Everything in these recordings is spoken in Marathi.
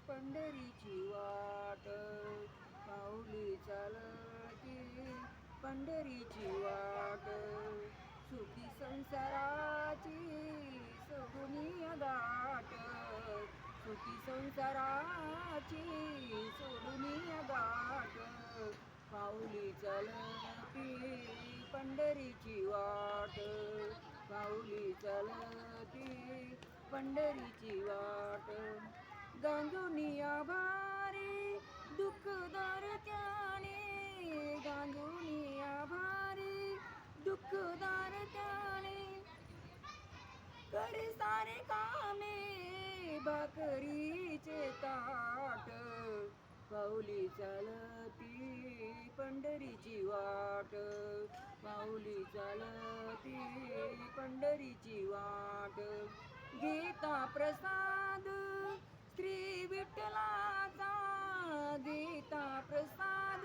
पंढरीची वाट पाऊली चालती पंढरीची वाट सुखी संसाराची सोडून गाठ सुखी संसाराची सोडून गाठ पाऊली चालती पंढरीची वाट पाऊली चालती पंढरीची वाट गांगुनी आभारी दुःखदार त्याने गांगुनी आभारी दुःखदार त्याने करे सारे कामे भाकरीचे ताट पाऊली चालती पंढरीची वाट पाऊली चालती पंढरीची वाट गीता प्रसाद श्री विठ्ठलाचा गीता प्रसाद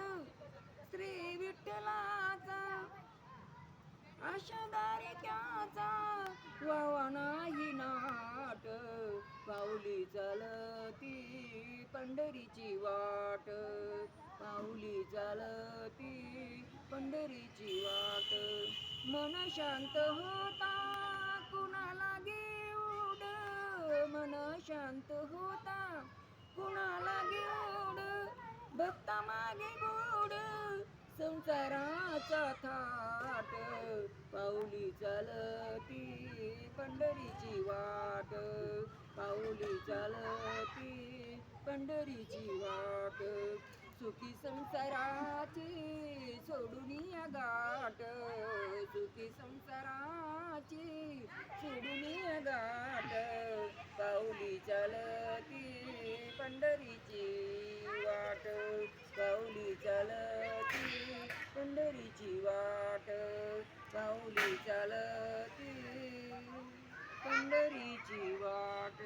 श्री विठ्ठलाचा आशादारी त्याचा वावा नाही नाट पाऊली चालती पंढरीची वाट पाऊली चालती पंढरीची वाट मन शांत होता कुणाला घेऊड मन शांत होता कुणाला घेऊड भक्ता मागे गोड संसाराचा थाट पाऊली चालती पंढरीची वाट पाऊली चालती पंढरीची वाट सुखी संसाराची सोडून गाठ सुखी संसाराची सोडून गाठ पाऊली चालती पंढरीची वाट पाऊली चालती पंढरीची वाट पाऊली चालती पंढरीची वाट